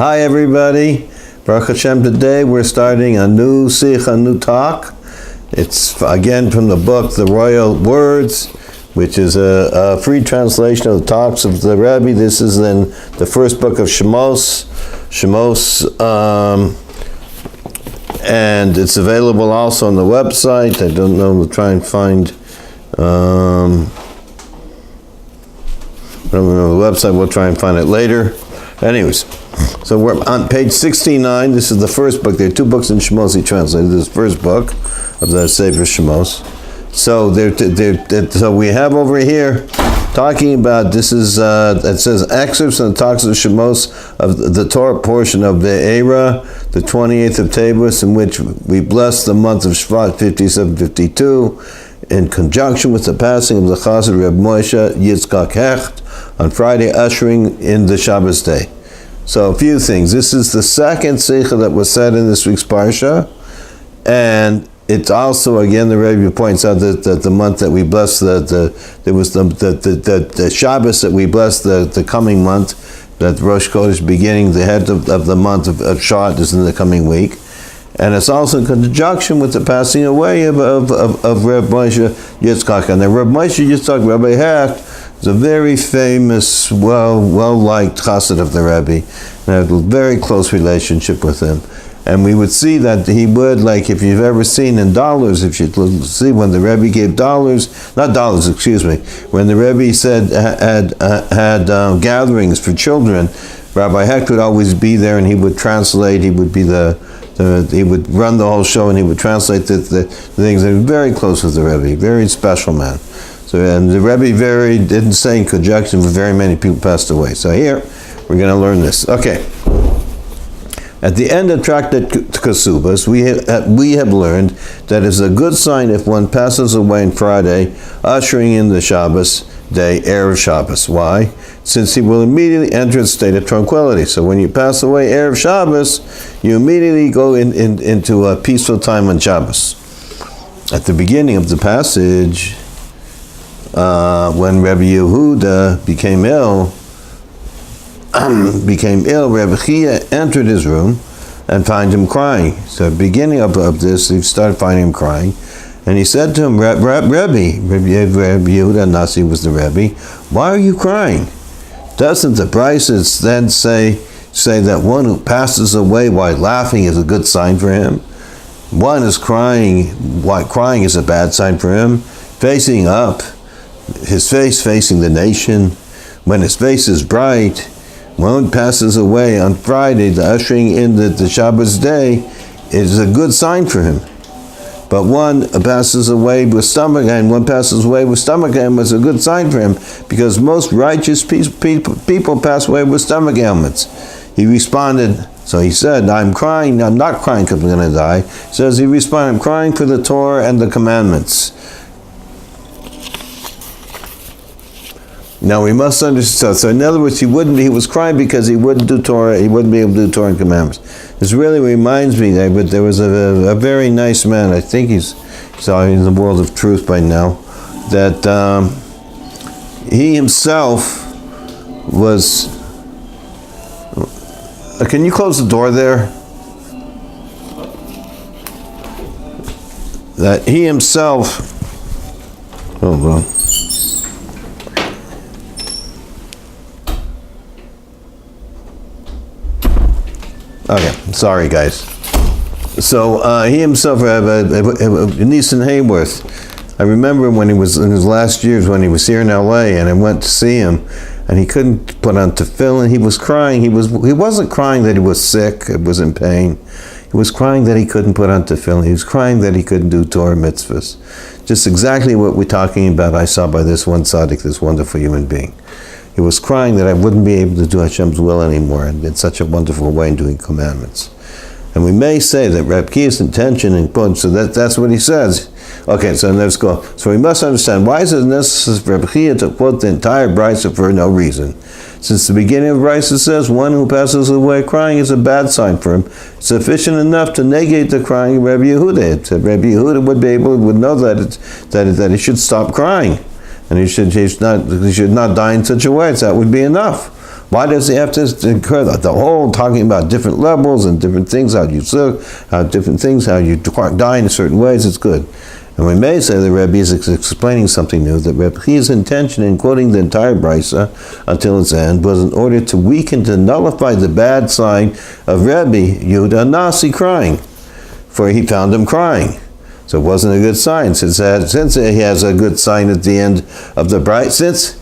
Hi everybody, Baruch Hashem. Today we're starting a new sikh, a new talk. It's again from the book The Royal Words, which is a free translation of the talks of the Rebbe. This is in the first book of Shemos, and it's available also on the website. I don't know, we'll try and find I don't know the website, we'll try and find it later. Anyways, so we're on page 69. This is the first book. There are two books in Shemos he translated. This first book of the Sefer Shemos. So so we have over here talking about, this is, it says excerpts and talks of Shemos of the Torah portion of Va'eira, the 28th of Teves, in which we bless the month of Shvat 5752 in conjunction with the passing of the Chassid Rebbe Moshe Yitzchak Hecht on Friday, ushering in the Shabbos day. So a few things. This is the second sikha that was said in this week's parsha, and it's also, again, the Rebbe points out that the month that we bless the Shabbos that we bless the coming month, that Rosh Chodesh beginning, the head of the month of Shvat is in the coming week. And it's also in conjunction with the passing away of Rebbe Moshe Yitzchak. And the Rebbe Moshe Yitzchak, Rebbe Hecht, is a very famous, well-liked chassid of the Rebbe, and had a very close relationship with him. And we would see that he would, like if you've ever seen in dollars, if you see when the Rebbe gave dollars, not dollars, excuse me, when the Rebbe said had gatherings for children, Rabbi Hecht would always be there, and he would translate. He would be he would run the whole show, and he would translate the things. He was very close with the Rebbe, very special man. So, and the Rebbe didn't say in conjunction, but very many people passed away. So here, we're going to learn this. Okay. At the end of Tractate Kesubos, we have learned that it's a good sign if one passes away on Friday, ushering in the Shabbos day, Erev Shabbos. Why? Since he will immediately enter a state of tranquility. So when you pass away Erev Shabbos, you immediately go into a peaceful time on Shabbos. At the beginning of the passage, when Rebbe Yehuda became ill, Rebbe Chia entered his room and found him crying. So at the beginning of this, he started finding him crying. And he said to him, Rebbe Yehuda Nasi was the Rebbe, why are you crying? Doesn't the Brises then say that one who passes away while laughing is a good sign for him? One is crying while crying is a bad sign for him, facing up, his face facing the nation. When his face is bright, one passes away on Friday, the ushering in the Shabbos day is a good sign for him. But one passes away with stomachache, was a good sign for him, because most righteous people pass away with stomach ailments. He responded, so he said, I'm crying, I'm not crying because I'm going to die. He says, he responded, I'm crying for the Torah and the commandments. Now we must understand. So in other words, he was crying because he wouldn't do Torah. He wouldn't be able to do Torah and commandments. This really reminds me that there was a very nice man. I think he's in the world of truth by now. That he himself was. Can you close the door there? That he himself. Hold on. Okay, sorry guys. So he himself, Neeson Hayworth, I remember when he was in his last years when he was here in LA, and I went to see him, and he couldn't put on tefillin. He was crying. He wasn't crying that he was sick, was in pain. He was crying that he couldn't put on tefillin. He was crying that he couldn't do Torah mitzvahs. Just exactly what we're talking about. I saw by this one tzaddik, this wonderful human being. He was crying that I wouldn't be able to do Hashem's will anymore, and in such a wonderful way in doing commandments. And we may say that Reb Kia's intention, so that's what he says. Okay, so let's go. So we must understand, why is it necessary for Reb Kia to quote the entire brisa for no reason? Since the beginning of the brisa says, one who passes away crying is a bad sign for him, sufficient enough to negate the crying of Rebbe Yehuda. So Rebbe Yehuda would know that he should stop crying. And he should not die in such a way, so that would be enough. Why does he have to incur the whole talking about different levels and different things, how you serve, how die in certain ways? It's good. And we may say the Rebbe is explaining something new, that Rebbe's intention in quoting the entire Brisa until its end was in order to weaken, to nullify the bad sign of Rebbe Yehuda Nasi crying, for he found him crying. So it wasn't a good sign. Since he has a good sign at the end of the Brisa,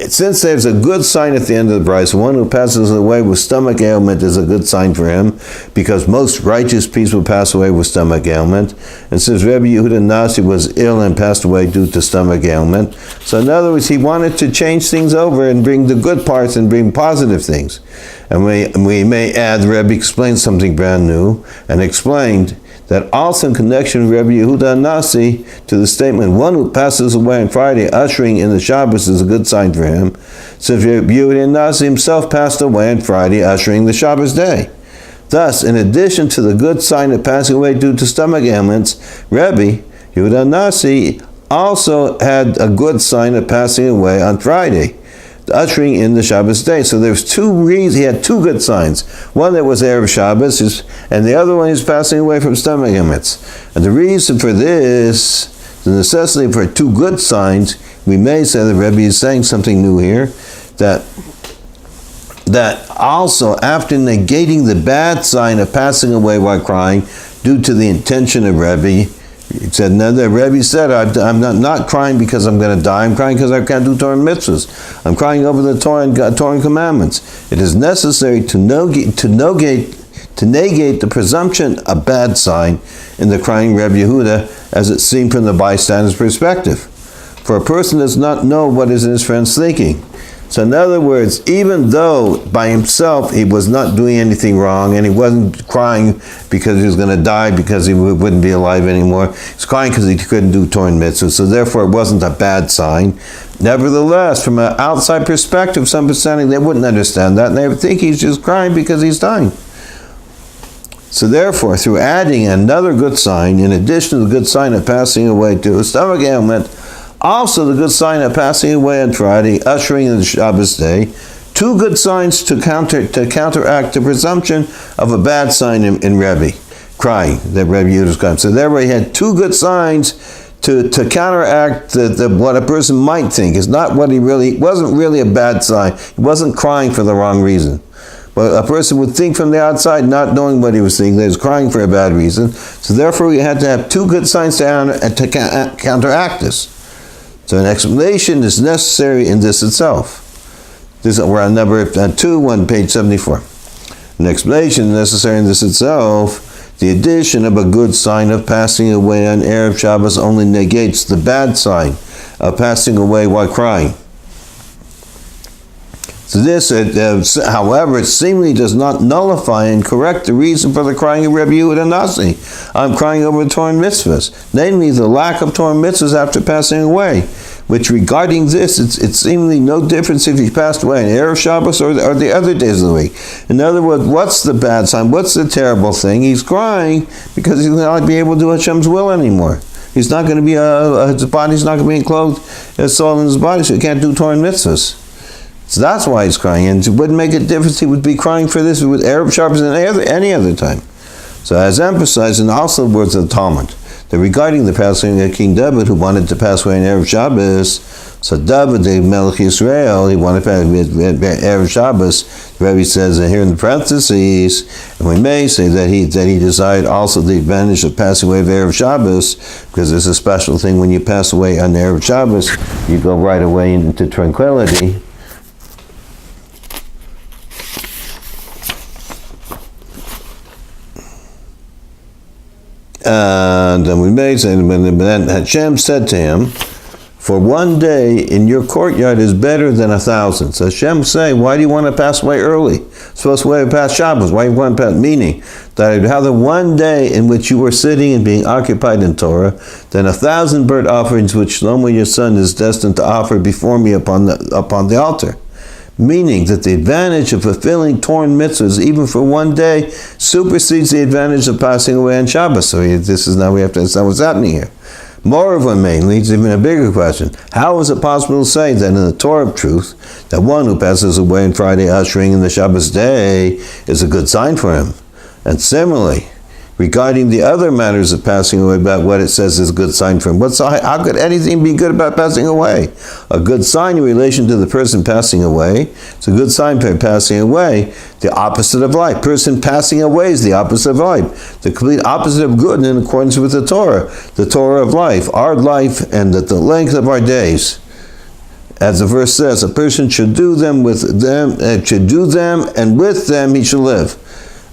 since there's a good sign at the end of the Brisa, one who passes away with stomach ailment is a good sign for him, because most righteous people pass away with stomach ailment. And since Rebbe Yehuda Nasi was ill and passed away due to stomach ailment, so in other words, he wanted to change things over and bring the good parts and bring positive things. And we may add, Rebbe explained something brand new, and explained that also in connection with Rebbe Yehuda Nasi to the statement, one who passes away on Friday, ushering in the SHabbos, is a good sign for him. So Rebbe Yehuda Nasi himself passed away on Friday, ushering the Shabbos day. Thus, in addition to the good sign of passing away due to stomach ailments, Rebbe Yehuda Nasi also had a good sign of passing away on Friday, ushering in the Shabbos day. So there's two reasons. He had two good signs. One that was Erev Shabbos, and the other one is passing away from stomach ailments. And the reason for this, the necessity for two good signs, we may say the Rebbe is saying something new here, that also after negating the bad sign of passing away while crying due to the intention of Rebbe, he said, no, the Rebbe said, I'm not crying because I'm going to die. I'm crying because I can't do Torah mitzvahs. I'm crying over the Torah and commandments. It is necessary to negate the presumption of bad sign in the crying Rebbe Yehuda, as it seemed from the bystander's perspective. For a person does not know what is in his friend's thinking. So in other words, even though by himself he was not doing anything wrong, and he wasn't crying because he was going to die, because he wouldn't be alive anymore, he's crying because he couldn't do Torah mitzvahs, so therefore it wasn't a bad sign. Nevertheless, from an outside perspective, some percentage, they wouldn't understand that, and they would think he's just crying because he's dying. So therefore, through adding another good sign, in addition to the good sign of passing away to a stomach ailment, also the good sign of passing away on Friday, ushering in the Shabbos day, two good signs to counteract the presumption of a bad sign in Rebbe, crying, that Rebbe Yehuda's crying. So therefore he had two good signs to counteract what a person might think. It's not what wasn't really a bad sign. He wasn't crying for the wrong reason. But a person would think from the outside, not knowing what he was thinking, that he was crying for a bad reason. So therefore we had to have two good signs to counteract this. So an explanation is necessary in this itself. We're on number 2, on page 74. An explanation is necessary in this itself. The addition of a good sign of passing away on Erev Shabbos only negates the bad sign of passing away while crying. So this, however, it seemingly does not nullify and correct the reason for the crying of Rebbe Yehuda Nasi. I'm crying over Torah mitzvahs, namely the lack of Torah mitzvahs after passing away, which regarding this, it's seemingly no difference if he passed away on Erev Shabbos or the other days of the week. In other words, what's the bad sign? What's the terrible thing? He's crying because he's not be able to do Hashem's will anymore. He's not going to be, his body's not going to be enclosed, his soul in his body, so he can't do Torah mitzvahs. So that's why he's crying, and it wouldn't make a difference. He would be crying for this with Erev Shabbos and any other time. So as emphasized in also the words of the Talmud, that regarding the passing of King David, who wanted to pass away in Erev Shabbos, so David, the Melech Yisrael, he wanted to pass away in Erev Shabbos. The Rebbe says here in the parentheses, and we may say that he desired also the advantage of passing away of Erev Shabbos, because it's a special thing when you pass away on Erev Shabbos, you go right away into tranquility. And we may say, then Hashem said to him, for one day in your courtyard is better than 1,000. So Hashem say, why do you want to pass away early? Supposed to wait past Shabbos. Why do you want to pass? Meaning that I'd rather one day in which you were sitting and being occupied in Torah than 1,000 burnt offerings which Shlomo your son is destined to offer before me upon the altar. Meaning that the advantage of fulfilling Torah mitzvahs, even for one day, supersedes the advantage of passing away on Shabbos. So this is now we have to understand what's happening here. Moreover, mainly, it's even a bigger question. How is it possible to say that in the Torah of truth, that one who passes away on Friday ushering in the Shabbos day is a good sign for him? And similarly, regarding the other matters of passing away, about what it says is a good sign for him. How could anything be good about passing away? A good sign in relation to the person passing away. It's a good sign for passing away. The opposite of life. Person passing away is the opposite of life. The complete opposite of good in accordance with the Torah of life, our life, and the length of our days. As the verse says, a person should do them, and with them he should live.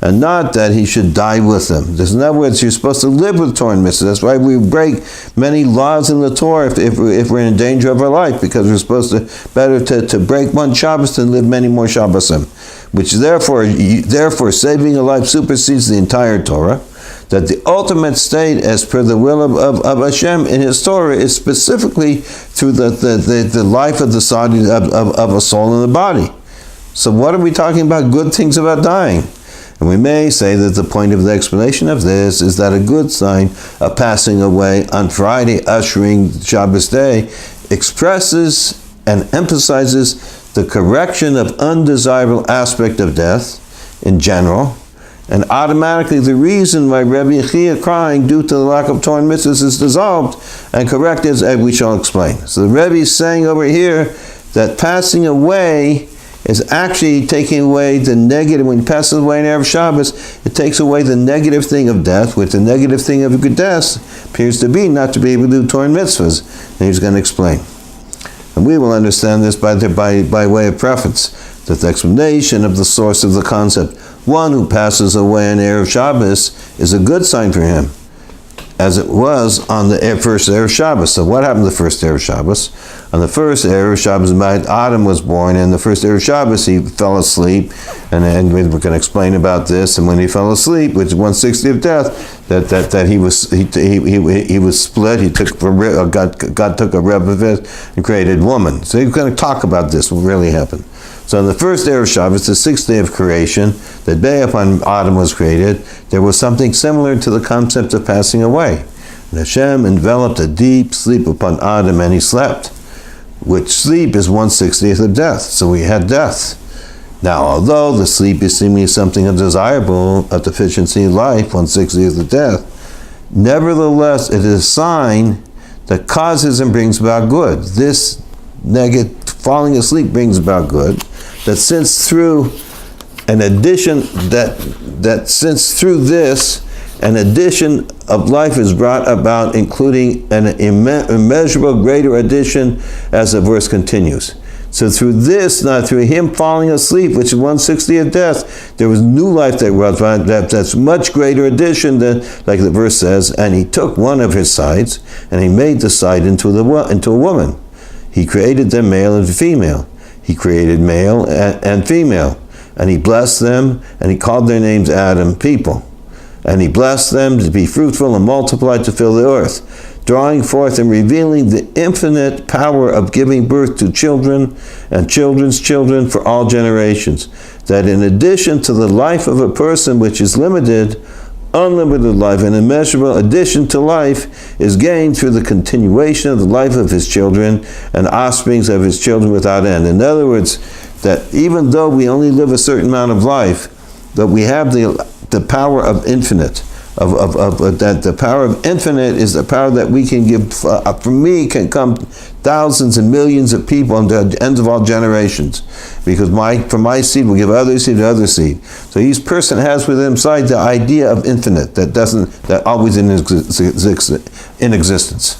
And not that he should die with them. In other words, you're supposed to live with Torah and mitzvahs. That's why we break many laws in the Torah if we're in danger of our life, because we're supposed to break one Shabbos than live many more Shabbosim. Which therefore saving a life supersedes the entire Torah. That the ultimate state, as per the will of Hashem in His Torah, is specifically through the life of the sadi of a soul in the body. So what are we talking about? Good things about dying. And we may say that the point of the explanation of this is that a good sign of passing away on Friday, ushering Shabbos day, expresses and emphasizes the correction of undesirable aspect of death in general, and automatically the reason why Rebbe Chia crying due to the lack of Torah and mitzvahs is dissolved and corrected, as we shall explain. So the Rebbe is saying over here that passing away is actually taking away the negative. When he passes away in Erev Shabbos, it takes away the negative thing of death, which the negative thing of good death appears to be not to be able to do Torah and mitzvahs. And he's going to explain. And we will understand this by way of preface, that the explanation of the source of the concept, one who passes away on Erev Shabbos, is a good sign for him, as it was on the first Erev Shabbos. So what happened the first Erev Shabbos? On the first Erev Shabbos, Adam was born, and the first Erev Shabbos he fell asleep, and we're going to explain about this. And when he fell asleep, which is 1/60 of death, that he was split. He took God took a Rebbe of it and created woman. So he's going to talk about this. What really happened? So on the first Erev Shabbos, the sixth day of creation, the day upon Adam was created, there was something similar to the concept of passing away. And Hashem enveloped a deep sleep upon Adam, and he slept, which sleep is 1/60 of death. So we had death. Now, although the sleep is seemingly something undesirable, a deficiency in life, 1/60 of death, nevertheless, it is a sign that causes and brings about good. This falling asleep brings about good. That since through an addition since through this an addition of life is brought about, including an immeasurable greater addition, as the verse continues. So through this, not through him falling asleep, which is 1/60 of death, there was new life that was that's much greater addition than, like the verse says, and he took one of his sides and he made the side into a woman. He created them male and female. He created male and female. And he blessed them, and he called their names Adam, people. And he blessed them to be fruitful and multiply, to fill the earth, drawing forth and revealing the infinite power of giving birth to children and children's children for all generations. That in addition to the life of a person, which is limited, unlimited life, an immeasurable addition to life is gained through the continuation of the life of his children and offsprings of his children without end. In other words, that even though we only live a certain amount of life, that we have the power of infinite. That the power of infinite is the power that we can give. From me can come thousands and millions of people unto the ends of all generations, because from my seed will give other seed to other seed. So each person has within himself the idea of infinite that always in existence.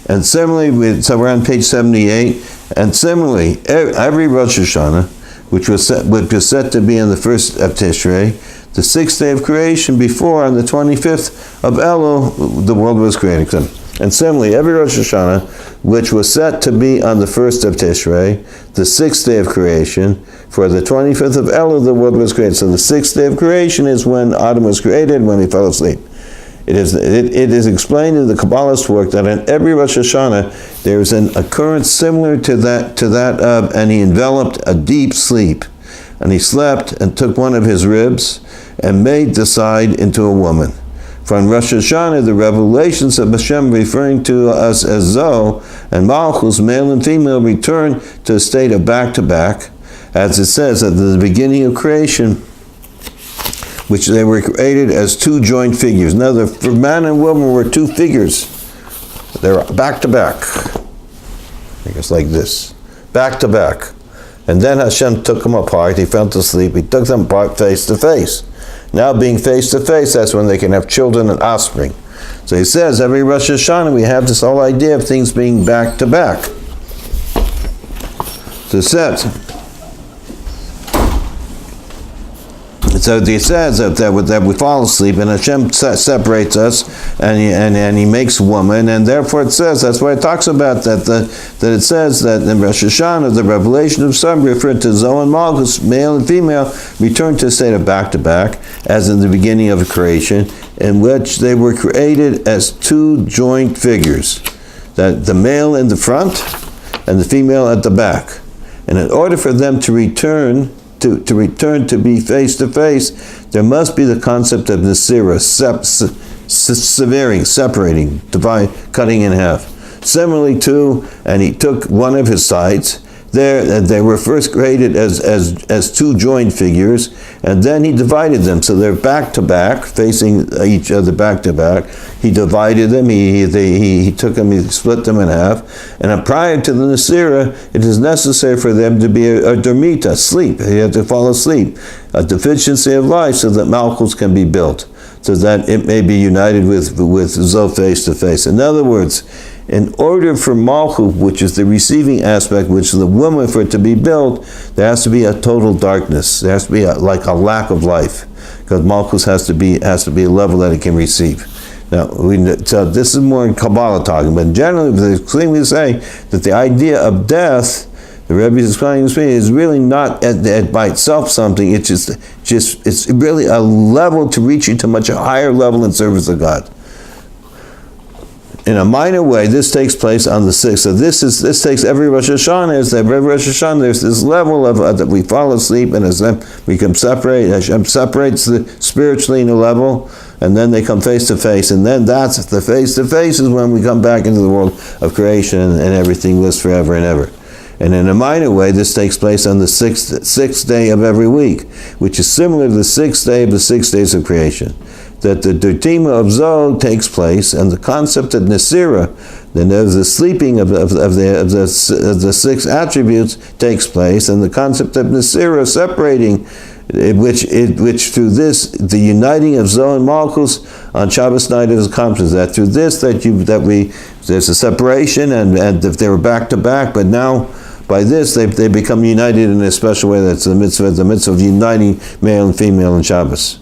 And similarly, so we're on page 78. And similarly, every Rosh Hashanah, which was set to be on the first of Tishrei, the sixth day of creation, before on the 25th of Elul, the world was created. And similarly, every Rosh Hashanah, which was set to be on the first of Tishrei, the sixth day of creation, for the 25th of Elul, the world was created. So the sixth day of creation is when Adam was created, when he fell asleep. It is explained in the Kabbalist work that in every Rosh Hashanah there is an occurrence similar to that of, and he enveloped a deep sleep. And he slept and took one of his ribs and made the side into a woman. From Rosh Hashanah, the revelations of Hashem referring to us as Zoh and Malchus, male and female, return to a state of back-to-back, as it says at the beginning of creation, which they were created as two joint figures. Now, for man and woman were two figures. They're back-to-back. I guess like this. Back-to-back. And then Hashem took them apart. He fell to sleep. He took them apart face-to-face. Now being face-to-face, that's when they can have children and offspring. So he says, every Rosh Hashanah we have this whole idea of things being back-to-back. So it says that we fall asleep and Hashem separates us and he makes a woman, and therefore it says, that's why it talks about that it says that in Rosh Hashanah the revelation of Son referred to Zoh and Malchus, male and female, return to a state of back-to-back, as in the beginning of creation, in which they were created as two joint figures, that the male in the front and the female at the back. And in order for them to return to be face-to-face, there must be the concept of Nesira, separating, cutting in half. Similarly too, and he took one of his sides, they were first created as two joined figures, and then he divided them, so they're back-to-back, facing each other back-to-back. He divided them, he took them, he split them in half, and prior to the Nesira, it is necessary for them to be a dormita, sleep. You have to fall asleep, a deficiency of life, so that Malchus can be built, so that it may be united with Zoh face-to-face. In other words, in order for Malchus, which is the receiving aspect, which is the woman, for it to be built, there has to be a total darkness. There has to be like a lack of life, because Malchus has to be a level that it can receive. Now, so this is more in Kabbalah talking, but generally, they clearly say that the idea of death, the Rebbe is explaining this, is really not by itself something. It's it's really a level to reach into much higher level in service of God. In a minor way, this takes place on the 6th. So this takes every Rosh Hashanah. Every Rosh Hashanah, there's this level of that we fall asleep, and as then we can separate. Hashem separates spiritually in a level, and then they come face to face, and then that's the face to face is when we come back into the world of creation, and everything lives forever and ever. And in a minor way, this takes place on the sixth day of every week, which is similar to the 6th day of the 6 days of creation. That the Dirtima of Zoh takes place, and the concept of Nesira, then there's the sleeping of the 6 attributes takes place, and the concept of Nesira separating, which through this the uniting of Zoh and Malchus on Shabbos night is accomplished. That through this there's a separation, and if they were back to back, but now by this they become united in a special way. That's the mitzvah of uniting male and female on Shabbos.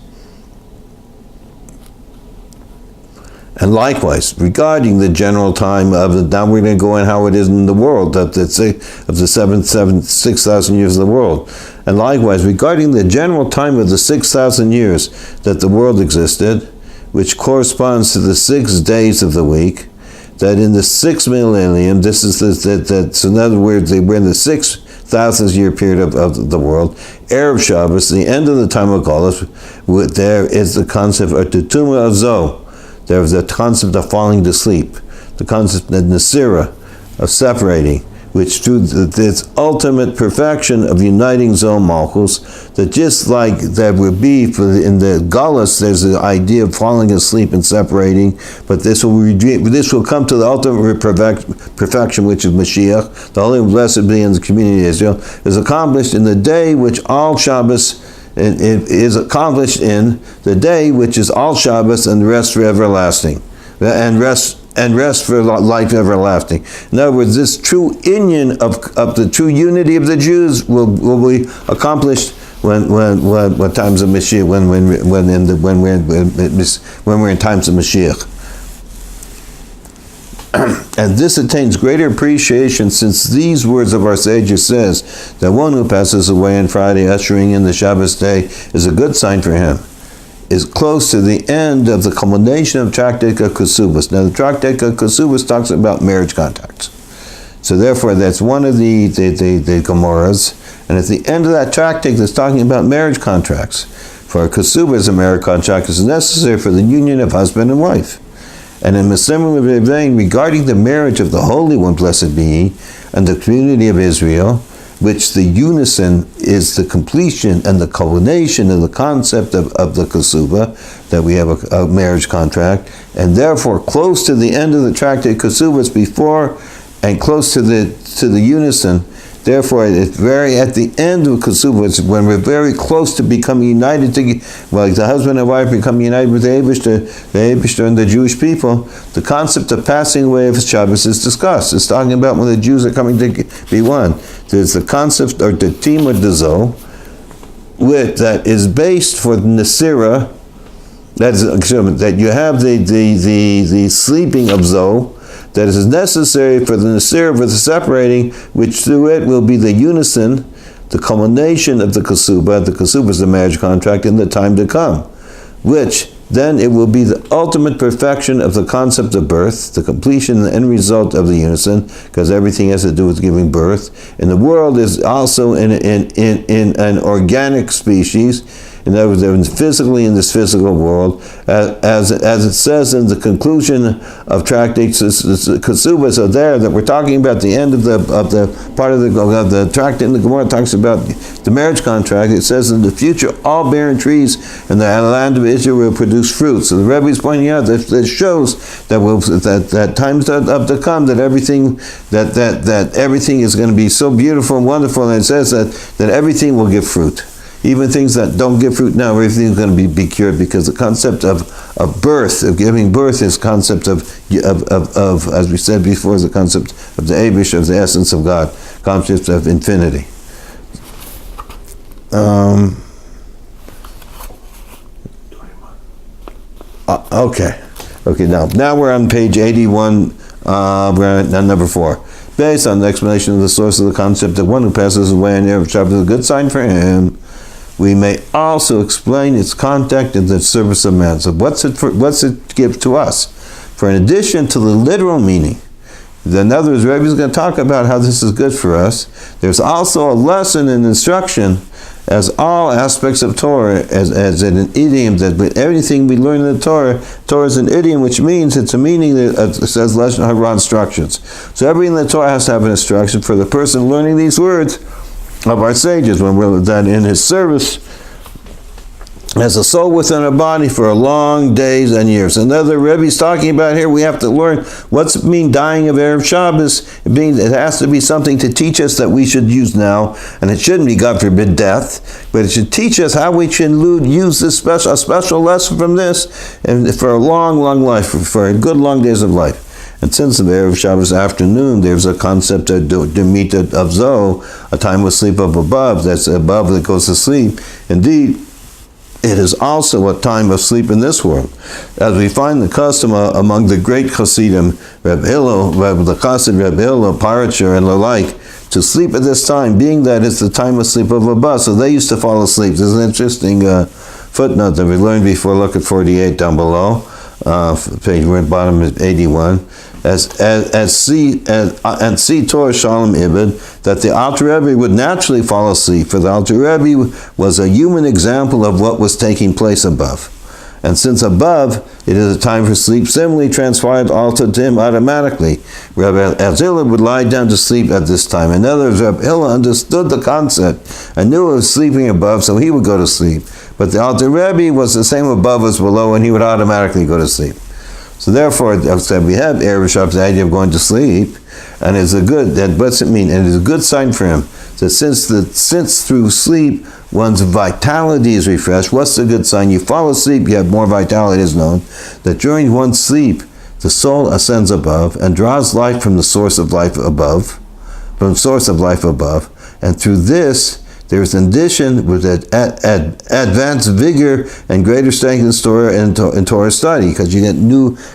And likewise, regarding the general time of now we're going to go in how it is in the world, that it's of the 6,000 years of the world. And likewise, regarding the general time of the 6,000 years that the world existed, which corresponds to the 6 days of the week, that in the 6th millennium, this is so in other words, we're in the 6,000th year period of the world, Erev Shabbos, the end of the time of Golus, there is the concept of Tutuma of Zoh. There's the concept of falling to sleep, the concept of Nesira, of separating, which through this ultimate perfection of uniting Zoh and Malchus, that just like there would be in the Galus, there's the idea of falling asleep and separating, but this will come to the ultimate perfection, which is Mashiach, the Holy and Blessed be in the community of Israel, is accomplished in the day which all Shabbos. It is accomplished in the day which is all Shabbos and rest for everlasting, and rest for life everlasting. In other words, this true union of the true unity of the Jews will be accomplished when times of Mashiach, when we're in times of Mashiach. And this attains greater appreciation since these words of our sages says that one who passes away on Friday, ushering in the Shabbos day, is a good sign for him, is close to the end of the culmination of Tractate of Kesubos. Now the Tractate of Kesubos talks about marriage contracts. So therefore that's one of the Gemorahs, and at the end of that tractate that's talking about marriage contracts. For a Kesubos as a marriage contract is necessary for the union of husband and wife. And in a similar vein, regarding the marriage of the Holy One, blessed be He, and the community of Israel, which the unison is the completion and the culmination of the concept of the Kesubah, that we have a marriage contract, and therefore close to the end of the tractate Kesubos before and close to the unison. Therefore, it's very at the end of Kesubos, when we're very close to becoming united, like the husband and wife become united with the Eibishter and the Jewish people, the concept of passing away of SHabbos is discussed. It's talking about when the Jews are coming to be one. There's the concept, or the team of the Zoh, that is based for the Nesira, that you have the sleeping of Zoh, that is necessary for the Nasir, for the separating, which through it will be the unison, the culmination of the Kesubah. The Kesubah is the marriage contract in the time to come, which then it will be the ultimate perfection of the concept of birth, the completion and the end result of the unison, because everything has to do with giving birth. And the world is also in an organic species. In other words, they're physically in this physical world, as it says in the conclusion of tractates, Kesubos are there, that we're talking about the end of the part of the tractate in the Gemara talks about the marriage contract. It says in the future all barren trees in the land of Israel will produce fruit. So the Rebbe is pointing out that this shows that times up to come, that everything is going to be so beautiful and wonderful, and it says that everything will give fruit. Even things that don't give fruit now, everything is going to be cured, because the concept of birth, of giving birth, is concept of, as we said before, is the concept of the Eibush, of the essence of God, concept of infinity. Okay. Now we're on page 81. We're on number 4. Based on the explanation of the source of the concept that one who passes away on Erev Shabbat is a good sign for him, we may also explain its contact in the service of man. So what's it give to us? For in addition to the literal meaning, in other words, Rebbe is going to talk about how this is good for us, there's also a lesson and instruction, as all aspects of Torah, as an idiom, that everything we learn in the Torah is an idiom, which means it's a meaning that says Lashon Hara instructions. So everything in the Torah has to have an instruction for the person learning these words of our sages, when we're that in his service as a soul within a body for long days and years. Another Rebbe's talking about here, we have to learn what's it mean dying of Erev Shabbos. It has to be something to teach us that we should use now, and it shouldn't be, God forbid, death, but it should teach us how we should use this a special lesson from this, and for a long life, for a good long days of life. And since the Erev Shabbos afternoon, there's a concept of Demita of Zoh, a time of sleep up above, that's above that goes to sleep. Indeed, it is also a time of sleep in this world. As we find the custom among the great Chassidim, Rebbe Hillel, the Chassid Rebbe Hillel, Parasher, and the like, to sleep at this time, being that it's the time of sleep of above. So they used to fall asleep. There's an interesting footnote that we learned before. Look at 48 down below. Page, we're at bottom of 81. And see Torah Shalom Ibid, that the Alter Rebbe would naturally fall asleep, for the Alter Rebbe was a human example of what was taking place above. And since above, it is a time for sleep, similarly transpired also to him automatically. Rabbi Azillah would lie down to sleep at this time. In other words, Rabbi Hillel understood the concept and knew it was sleeping above, so he would go to sleep. But the Alter Rebbe was the same above as below, and he would automatically go to sleep. So therefore, we have Erev Shabbos, the idea of going to sleep, and it's a good, what's it mean? And it's a good sign for him. So since through sleep, one's vitality is refreshed, what's the good sign? You fall asleep, you have more vitality, is known, that during one's sleep, the soul ascends above and draws life from the source of life above, and through this, there is an addition with advanced vigor and greater strength in Torah study, because you get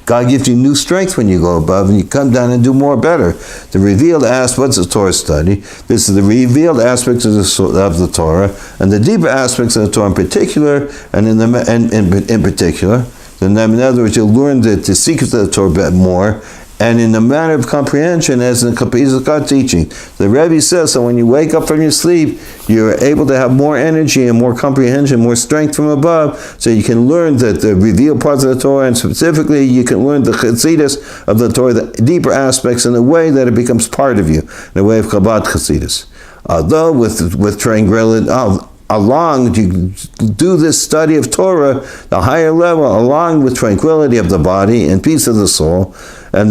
God gives you new strength when you go above, and you come down and do more better. The revealed aspects, what's the Torah study? This is the revealed aspects of the Torah, and the deeper aspects of the Torah in particular, and in particular. In other words, you'll learn the secrets of the Torah a bit more, and in the matter of comprehension as in the Kapizakah teaching. The Rebbe says, so when you wake up from your sleep, you're able to have more energy and more comprehension, more strength from above, so you can learn the revealed parts of the Torah, and specifically you can learn the Chassidus of the Torah, the deeper aspects, in a way that it becomes part of you, in the way of Chabad Chassidus. Although with tranquility, along, you do this study of Torah, the higher level, along with tranquility of the body and peace of the soul, and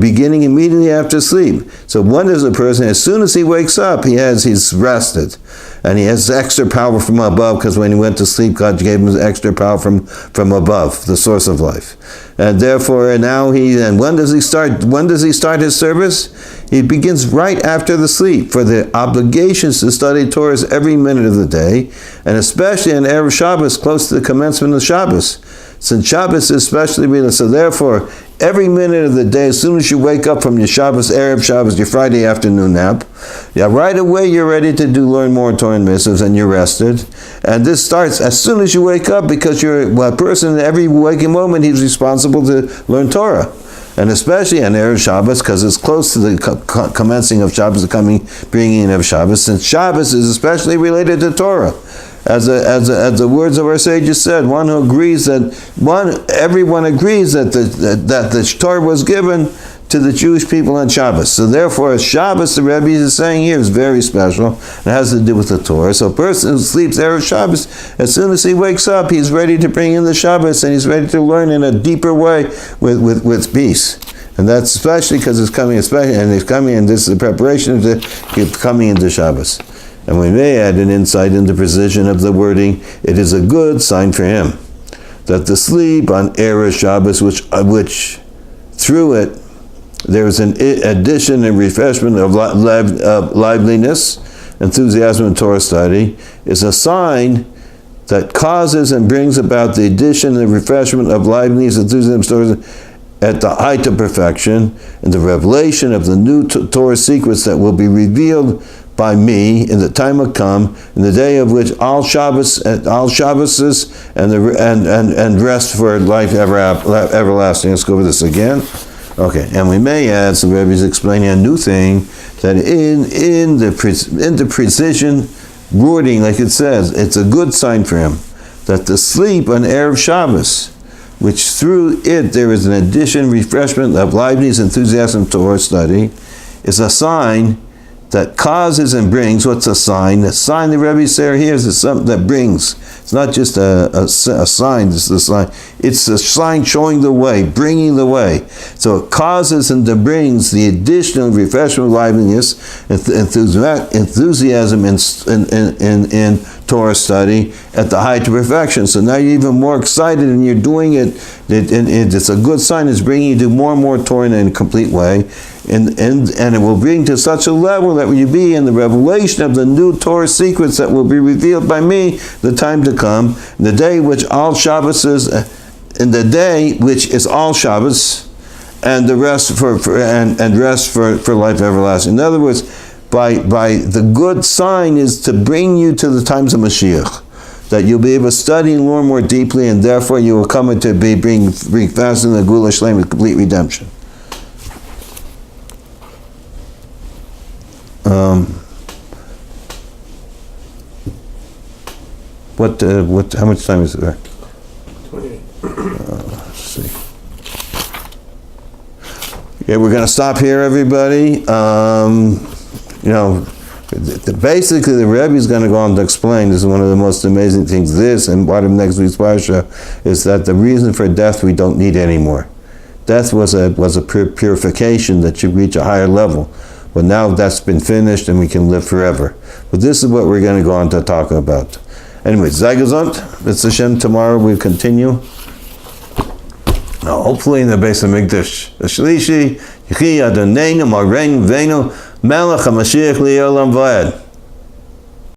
beginning immediately after sleep. So what is a person? As soon as he wakes up, he's rested, and he has extra power from above, because when he went to sleep, God gave him extra power from above, the source of life. And therefore, when does he start? When does he start his service? He begins right after the sleep, for the obligations to study Torah is every minute of the day, and especially on Erev Shabbos, close to the commencement of Shabbos. Since Shabbos is especially real, so therefore, every minute of the day, as soon as you wake up from your Shabbos, Erev Shabbos, your Friday afternoon nap, right away you're ready to learn more Torah and mitzvahs, and you're rested. And this starts as soon as you wake up, because you're a person, every waking moment, he's responsible to learn Torah. And especially on Erev Shabbos, because it's close to the commencing of Shabbos, bringing in of Shabbos, since Shabbos is especially related to Torah. As the words of our sages said, everyone agrees that the Torah was given to the Jewish people on Shabbos. So therefore, Shabbos, the Rebbe is saying here, is very special. It has to do with the Torah. So a person who sleeps Erev Shabbos, as soon as he wakes up, he's ready to bring in the Shabbos, and he's ready to learn in a deeper way with peace. And that's especially because it's coming, and this is the preparation to coming into Shabbos. And we may add an insight into precision of the wording. It is a good sign for him that the sleep on Erev Shabbos, which through it there is an addition and refreshment of liveliness, enthusiasm, and Torah study, is a sign that causes and brings about the addition and refreshment of liveliness, enthusiasm, Torah at the height of perfection, and the revelation of the new Torah secrets that will be revealed by me in the time will come, in the day of which all Shabbos and rest for life everlasting. Let's go over this again. Okay, and we may add, some Rebbe is explaining a new thing, that in the precision wording, like it says, it's a good sign for him that the sleep on Erev Shabbos, which through it there is an addition, refreshment of liveliness, enthusiasm, Torah study, is a sign that causes and brings. What's a sign? The sign the Rebbe says here is something that brings. It's not just a sign, it's a sign. It's a sign showing the way, bringing the way. So it causes and brings the additional refreshment, liveliness, enthusiasm in Torah study at the height of perfection. So now you're even more excited and you're doing it. It's a good sign. It's bringing you to more and more Torah in a complete way. And it will bring to such a level that you be in the revelation of the new Torah secrets that will be revealed by me, the time to come, the day which all Shabbos is, in the day which is all Shabbos, and the rest rest for life everlasting. In other words, by the good sign is to bring you to the times of Mashiach, that you'll be able to study and learn more deeply, and therefore you will come into bring fast in the Gula Shlem with complete redemption. How much time is there? 28. Let's see. Okay, we're going to stop here, everybody. Basically, the Rebbe is going to go on to explain, this is one of the most amazing things, this and part of next week's Parsha, is that the reason for death we don't need anymore. Death was a purification that should reach a higher level. But now that's been finished and we can live forever. But this is what we're going to go on to talk about. Anyway, Sei gesund. It's Hashem. Tomorrow we continue. Now, hopefully in the base of Mikdash. The Shlishi, Yechi Adoneinu, Moreinu, Venu, Melech HaMashiach Li'olam Va'ed.